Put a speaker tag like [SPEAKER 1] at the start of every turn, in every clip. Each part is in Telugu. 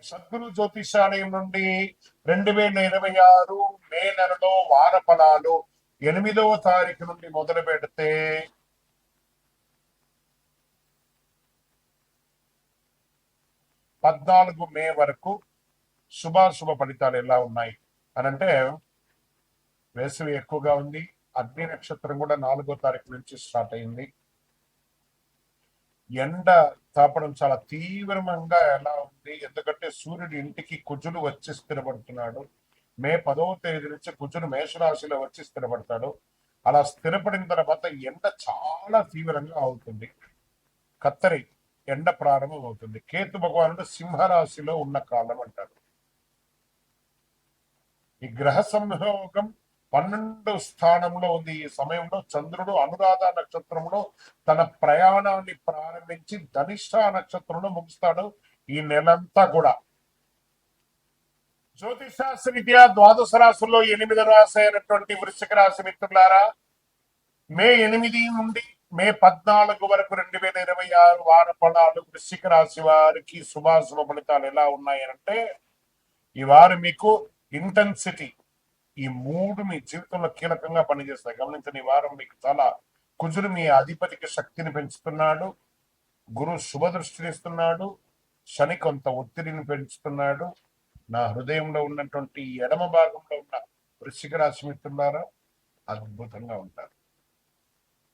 [SPEAKER 1] సద్గురు జ్యోతిషాలయం నుండి 2026 మే నెలలో వార ఫలాలు 8వ తారీఖు నుండి మొదలు పెడితే 14 మే వరకు శుభాశుభ ఫలితాలు ఎలా ఉన్నాయి అనంటే, వేసవి ఎక్కువగా ఉంది. అగ్ని నక్షత్రం కూడా 4వ తారీఖు నుంచి స్టార్ట్ అయింది. ఎండ తాపడం చాలా తీవ్రంగా ఎలా ఉంది, ఎందుకంటే సూర్యుడు ఇంటికి కుజులు వచ్చి స్థిరపడుతున్నాడు. మే 10వ తేదీ నుంచి కుజుడు మేషరాశిలో వచ్చి స్థిరపడతాడు. అలా స్థిరపడిన తర్వాత ఎండ చాలా తీవ్రంగా అవుతుంది. కత్తరి ఎండ ప్రారంభం అవుతుంది. కేతు భగవానుడు సింహరాశిలో ఉన్న కాలం అంటారు. ఈ గ్రహ సంయోగం 12 స్థానంలో ఉంది. ఈ సమయంలో చంద్రుడు అనురాధ నక్షత్రంలో తన ప్రయాణాన్ని ప్రారంభించి ధనిష్ట నక్షత్రంలో ముగిస్తాడు. ఈ నెలంతా కూడా జ్యోతిషాస్త్రరీత్యా ద్వాదశ రాశుల్లో 8వ రాశి అయినటువంటి వృశ్చిక రాశి మిత్రులారా, మే 8 నుండి మే 14 వరకు 2026 వార ఫలాలు వృశ్చిక రాశి వారికి శుభాశుభ ఫలితాలు ఎలా ఉన్నాయనంటే, ఈ వారు మీకు ఇంటెన్సిటీ ఈ 3 మీ జీవితంలో కీలకంగా పనిచేస్తాయి. గమనించండి, ఈ వారం మీకు చాలా కుజుడు మీ అధిపతికి శక్తిని పెంచుతున్నాడు. గురు శుభ దృష్టిని ఇస్తున్నాడు. శని కొంత ఒత్తిడిని పెంచుతున్నాడు. నా హృదయంలో ఉన్నటువంటి ఎడమ భాగంలో ఉన్న వృశ్చిక రాశి మిత్రులారా, అద్భుతంగా ఉంటారు.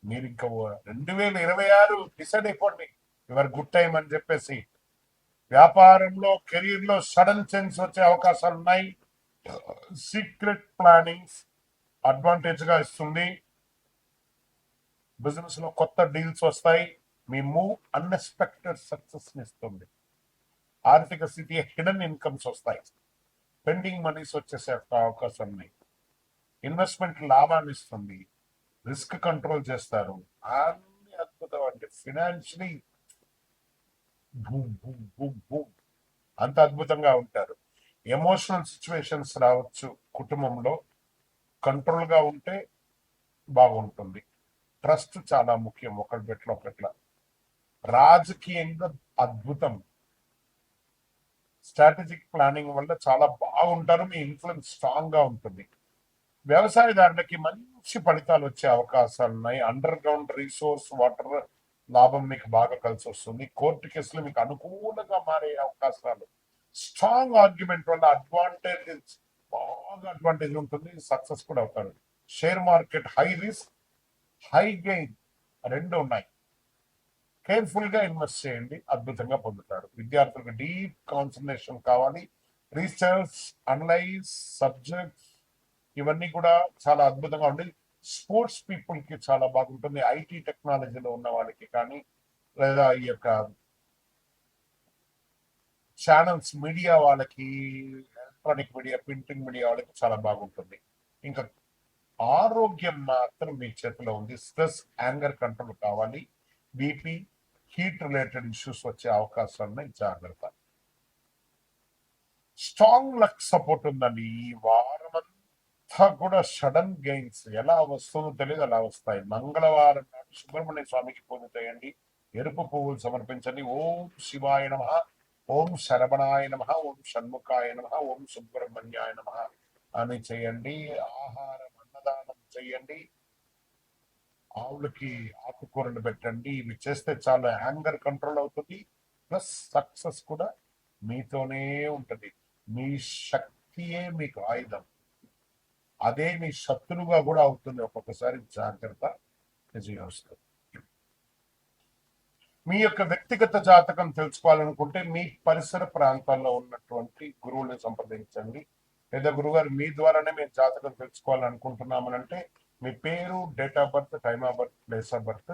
[SPEAKER 1] మీరు ఇంకా 2026 డిసైడ్ అయిపోండి, యువర్ గుడ్ టైం అని చెప్పేసి. వ్యాపారంలో కెరీర్ లో సడన్ చేంజ్ వచ్చే అవకాశాలు ఉన్నాయి. సీక్రెట్ ప్లానింగ్స్ అడ్వాంటేజ్ గా ఇస్తుంది. బిజినెస్ లో కొత్త డీల్స్ వస్తాయి. మీ మూవ్ అన్ఎక్స్పెక్టెడ్ సక్సెస్ ని ఇస్తుంది. ఆర్థిక స్థితి హిడెన్ ఇన్కమ్స్ వస్తాయి. పెండింగ్ మనీస్ వచ్చేసే అవకాశం ఉన్నాయి. ఇన్వెస్ట్మెంట్ లాభాన్ని ఇస్తుంది. రిస్క్ కంట్రోల్ చేస్తారు. అన్ని అద్భుతం అండి. ఫినాన్షియలీ అంత అద్భుతంగా ఉంటారు. ఎమోషనల్ సిచ్యువేషన్స్ రావచ్చు. కుటుంబంలో కంట్రోల్ గా ఉంటే బాగుంటుంది. ట్రస్ట్ చాలా ముఖ్యం ఒకరి పెట్ల ఒకట్ల. రాజకీయంగా అద్భుతం. స్ట్రాటజిక్ ప్లానింగ్ వల్ల చాలా బాగుంటారు. మీ ఇన్ఫ్లుయెన్స్ స్ట్రాంగ్ గా ఉంటుంది. వ్యవసాయదారులకి మంచి ఫలితాలు వచ్చే అవకాశాలు ఉన్నాయి. అండర్ గ్రౌండ్ రిసోర్స్ వాటర్ లాభం మీకు బాగా కలిసి వస్తుంది. కోర్టు కేసులు మీకు అనుకూలంగా మారే అవకాశాలు. స్ట్రాంగ్ ఆర్గ్యుమెంట్ వల్ల బాగా అడ్వాంటేజ్ ఉంటుంది. సక్సెస్ కూడా అవుతారు. Share market high risk high gain రెండు ఉన్నాయి. కేర్ఫుల్ గా ఇన్వెస్ట్ చేయండి, అద్భుతంగా పొందుతారు. విద్యార్థులకు డీప్ కాన్సన్ట్రేషన్ కావాలి. రీసెర్చ్, అనలైజ్ సబ్జెక్ట్స్ ఇవన్నీ కూడా చాలా అద్భుతంగా ఉండి, స్పోర్ట్స్ పీపుల్ కి చాలా బాగుంటుంది. ఐటీ టెక్నాలజీలో ఉన్న వాళ్ళకి కానీ, లేదా ఈ యొక్క ఛానల్స్ మీడియా వాళ్ళకి, ఎలక్ట్రానిక్ మీడియా, ప్రింటింగ్ మీడియా వాళ్ళకి చాలా బాగుంటుంది. ఇంకా ఆరోగ్యం మాత్రం మీ చేతిలో ఉంది. స్ట్రెస్, యాంగర్ కంట్రోల్ కావాలి. బీపీ, హీట్ రిలేటెడ్ ఇష్యూస్ వచ్చే అవకాశాలు ఉన్నాయి, జాగ్రత్త. స్ట్రాంగ్ లక్ సపోర్ట్ ఉందండి. ఈ వారం అంతా కూడా సడన్ గెయిన్స్ ఎలా వస్తుందో తెలియదు, అలా వస్తాయి. మంగళవారం నాడు సుబ్రహ్మణ్య స్వామికి పూజ చేయండి. ఎరుపు పువ్వులు సమర్పించండి. ఓం శివాయ నమ, ఓం శరవణాయ నమ, ఓం షణ్ముఖాయ నమ, ఓం సుబ్రహ్మణ్యాయ నమ అని చేయండి. ఆహారం అన్నదానం చేయండి. ఆవులకి ఆకుకూరలు పెట్టండి. ఇవి చేస్తే చాలా యాంగర్ కంట్రోల్ అవుతుంది. ప్లస్ సక్సెస్ కూడా మీతోనే ఉంటుంది. మీ శక్తియే మీకు ఆయుధం. అదే మీ శత్రువుగా కూడా అవుతుంది ఒక్కొక్కసారి. జాగ్రత్త, విజయం వస్తుంది. మీ యొక్క వ్యక్తిగత జాతకం తెలుసుకోవాలనుకుంటే మీ పరిసర ప్రాంతాల్లో ఉన్నటువంటి గురువుని సంప్రదించండి. లేదా గురుగారు మీ ద్వారానే మేము జాతకం తెలుసుకోవాలనుకుంటున్నామనంటే మీ పేరు, date of birth, time of birth, place of birth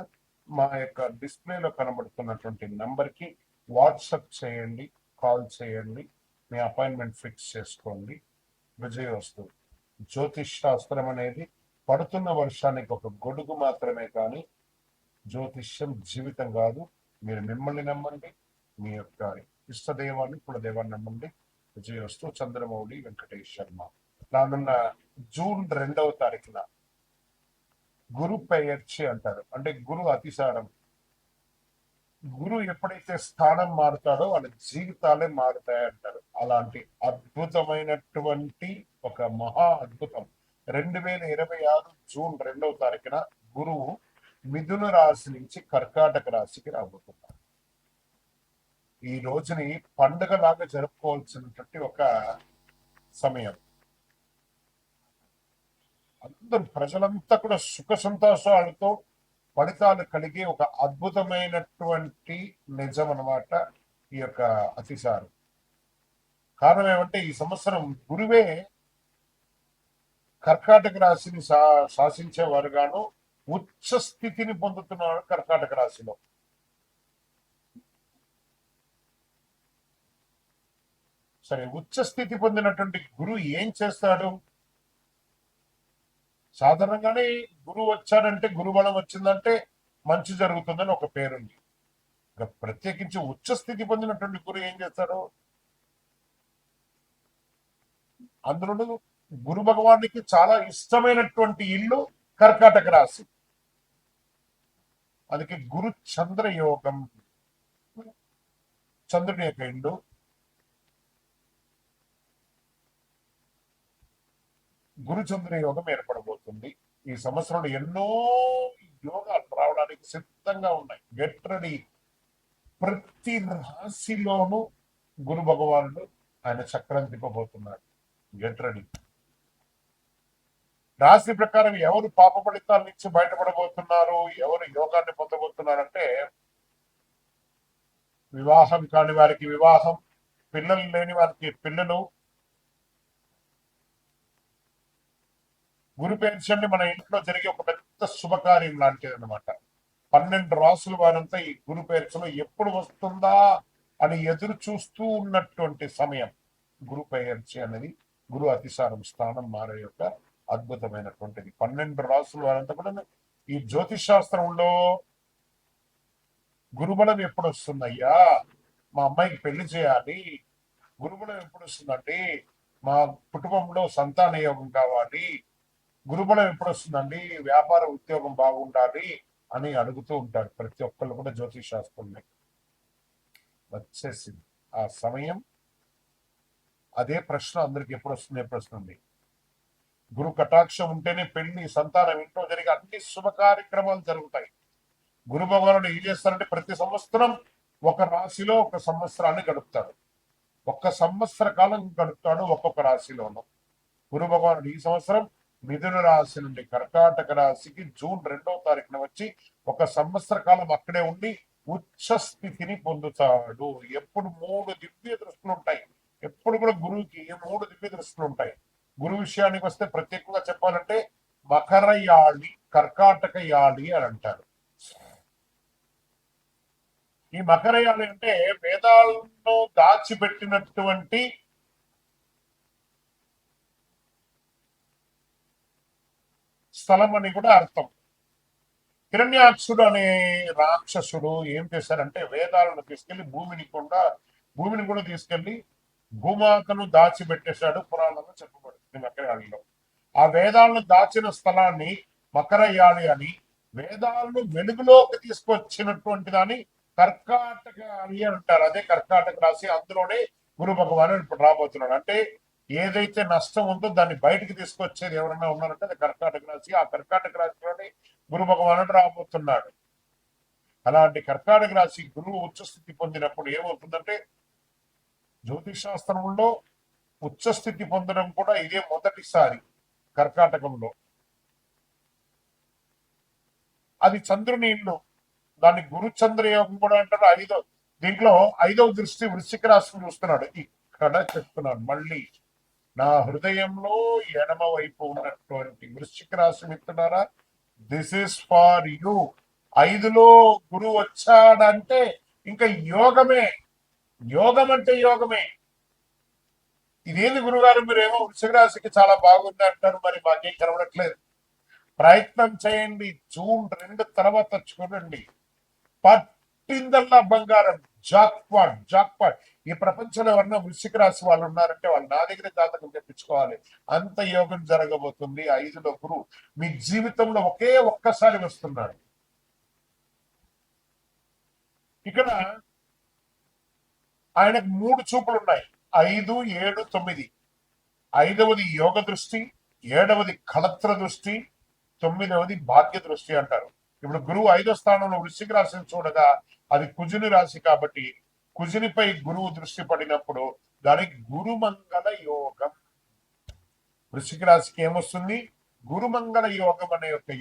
[SPEAKER 1] మా యొక్క డిస్ప్లేలో కనబడుతున్నటువంటి నంబర్కి వాట్సాప్ చేయండి, కాల్ చేయండి. మీ అపాయింట్మెంట్ ఫిక్స్ చేసుకోండి. విజయం వస్తుంది. జ్యోతిష్ శాస్త్రం అనేది పడుతున్న వర్షానికి ఒక గొడుగు మాత్రమే, కానీ జ్యోతిష్యం జీవితం కాదు. మీరు మిమ్మల్ని నమ్మండి, మీ యొక్క ఇష్టదేవాన్ని, కులదేవాన్ని నమ్మండి. విజయవస్తు. చంద్రమౌళి వెంకటేష్ శర్మ. రానున్న జూన్ 2వ తారీఖున గురు పెయర్చి అంటారు, అంటే గురు అతిసారం. గురువు ఎప్పుడైతే స్థానం మారుతాడో వాళ్ళ జీవితాలే మారుతాయంటారు. అలాంటి అద్భుతమైనటువంటి ఒక మహా అద్భుతం 2026 జూన్ 2వ తారీఖున గురువు మిథున రాశి నుంచి కర్కాటక రాశికి రాబోతున్నారు. ఈ రోజుని పండుగలాగా జరుపుకోవాల్సినటువంటి ఒక సమయం. అందరూ ప్రజలంతా కూడా సుఖ సంతోషాలతో ఫలితాలు కలిగే ఒక అద్భుతమైనటువంటి నిజం అన్నమాట ఈ యొక్క అతిసారం. కారణం ఏమంటే ఈ సంవత్సరం గురువే కర్కాటక రాశిని శాసించేవారుగాను ఉచ్చ స్థితిని పొందుతున్నాడు కర్కాటక రాశిలో. సరే, ఉచ్చ స్థితి పొందినటువంటి గురువు ఏం చేస్తాడు? సాధారణంగానే గురువు వచ్చాడంటే, గురుబలం వచ్చిందంటే మంచి జరుగుతుందని ఒక పేరుంది. ప్రత్యేకించి ఉచ్చ స్థితి పొందినటువంటి గురువు ఏం చేస్తాడు? అందులో గురు భగవానికి చాలా ఇష్టమైనటువంటి ఇల్లు కర్కాటక రాశి. అందుకే గురు చంద్ర యోగం, చంద్రుని యొక్క ఇల్లు. గురుచంద్ర యోగం ఏర్పడబోతుంది. ఈ సంవత్సరంలో ఎన్నో యోగాలు రావడానికి సిద్ధంగా ఉన్నాయి. Get ready. ప్రతి రాశిలోనూ గురు భగవానుడు ఆయన చక్రం తిప్పబోతున్నాడు. Get ready. రాశి ప్రకారం ఎవరు పాప ఫలితాల నుంచి బయటపడబోతున్నారు, ఎవరు యోగాన్ని పొందబోతున్నారంటే, వివాహం కాని వారికి వివాహం, పిల్లలు లేని వారికి పిల్లలు, గురు పెన్షన్ మన ఇంట్లో జరిగే ఒక పెద్ద శుభకార్యం లాంటిది అనమాట. 12 రాసుల వారంతా ఈ గురు పెన్షన్ ఎప్పుడు వస్తుందా అని ఎదురు చూస్తూ ఉన్నటువంటి సమయం. గురు పెన్షన్ అనేది గురు అతిసారం స్థానం మారే యొక్క అద్భుతమైనటువంటిది. 12 రాసుల వారంతా కూడా ఈ జ్యోతిష్ శాస్త్రంలో గురుబలం ఎప్పుడు వస్తుందయ్యా, మా అమ్మాయికి పెళ్లి చేయాలి, గురుబలం ఎప్పుడు వస్తుందండి, మా కుటుంబంలో సంతాన యోగం కావాలి, గురుబలం ఎప్పుడు వస్తుందండి, వ్యాపార ఉద్యోగం బాగుండాలి అని అడుగుతూ ఉంటారు ప్రతి ఒక్కళ్ళు కూడా. జ్యోతిష్ శాస్త్రంలో వచ్చేసింది ఆ సమయం. అదే ప్రశ్న అందరికి ఎప్పుడు వస్తుంది, ప్రశ్న ఉంది. గురు కటాక్షం ఉంటేనే పెళ్లి, సంతానం, ఇంట్లో జరిగే అన్ని శుభ కార్యక్రమాలు జరుగుతాయి. గురు భగవానుడు ఏం చేస్తారంటే ప్రతి సంవత్సరం ఒక రాశిలో ఒక సంవత్సరాన్ని గడుపుతాడు. 1 సంవత్సర కాలం గడుపుతాడు ఒక్కొక్క రాశిలోనూ. గురు భగవానుడు ఈ సంవత్సరం మిథున రాశి నుండి కర్కాటక రాశికి జూన్ 2వ తారీఖున వచ్చి 1 సంవత్సర కాలం అక్కడే ఉండి ఉచ్చ స్థితిని పొందుతాడు. ఎప్పుడు 3 దివ్య దృష్టిలు ఉంటాయి. ఎప్పుడు కూడా గురువుకి 3 దివ్య దృష్టిలు ఉంటాయి. గురు విషయానికి వస్తే ప్రత్యేకంగా చెప్పాలంటే మకర యాళి, కర్కాటక యాళి అని అంటారు. ఈ మకర యాళి అంటే వేదాలను దాచిపెట్టినటువంటి స్థలం అని కూడా అర్థం. హిరణ్యాక్షుడు అనే రాక్షసుడు ఏం చేశారంటే వేదాలను తీసుకెళ్లి భూమిని కూడా తీసుకెళ్లి భూమాతను దాచిపెట్టేశాడు. పురాణంలో చెప్పబడుతుంది మకరయాళిలో. ఆ వేదాలను దాచిన స్థలాన్ని మకరయాళి అని, వేదాలను వెలుగులోకి తీసుకొచ్చినటువంటి దాన్ని కర్కాటక అని అంటారు. అదే కర్కాటక రాశి. అందులోనే గురు భగవానుడు ఇప్పుడు రాబోతున్నాడు. అంటే ఏదైతే నష్టం ఉందో దాన్ని బయటకు తీసుకొచ్చేది ఎవరైనా ఉన్నారంటే అది కర్కాటక రాశి. ఆ కర్కాటక రాశిలోనే గురు భగవానుడు రాబోతున్నాడు. అలాంటి కర్కాటక రాశి గురువు ఉచ్చస్థితి పొందినప్పుడు ఏమవుతుందంటే, జ్యోతిష్ శాస్త్రంలో ఉచ్చస్థితి పొందడం కూడా ఇదే మొదటిసారి కర్కాటకంలో. అది చంద్రుని ఇల్లు. దాన్ని గురు చంద్రయోగం కూడా అంటారు. దీంట్లో 5వ దృష్టి వృశ్చిక రాశిని చూస్తున్నాడు. ఇక్కడ చెప్తున్నాను మళ్ళీ, నా హృదయంలో ఎడమ వైపు ఉన్నటువంటి వృశ్చిక రాశి మిత్రులారా, దిస్ ఇస్ ఫార్ యూ. 5లో గురువు వచ్చాడంటే ఇంకా యోగమే. యోగం అంటే యోగమే. ఇదేంది గురుగారు మీరేమో వృశ్చిక రాశికి చాలా బాగుంది అంటారు, మరి మాకేం కనబడట్లేదు. ప్రయత్నం చేయండి. జూన్ 2 తర్వాత చూడండి, పట్టిందల్లా బంగారం. జాక్పాట్. ఈ ప్రపంచంలో ఎవరన్నా వృశ్చిక రాశి వాళ్ళు ఉన్నారంటే వాళ్ళు నా దగ్గర జాతకం తెప్పించుకోవాలి. అంత యోగం జరగబోతుంది. 5లో గురువు మీ జీవితంలో ఒక్కసారి వస్తున్నాడు. ఇక్కడ ఆయనకు 3 చూపులు ఉన్నాయి, 5, 7, 9. 5వది యోగ దృష్టి, 7వది కళత్ర దృష్టి, 9వది భాగ్య దృష్టి అంటారు. ఇప్పుడు గురువు 5వ స్థానంలో వృశ్చిక రాశిని చూడగా అది కుజుని రాశి కాబట్టి కుజునిపై గురువు దృష్టి పడినప్పుడు దానికి గురుమంగళ యోగం. వృశ్చిక రాశికి ఏమొస్తుంది? గురుమంగళ యోగం అనే యొక్క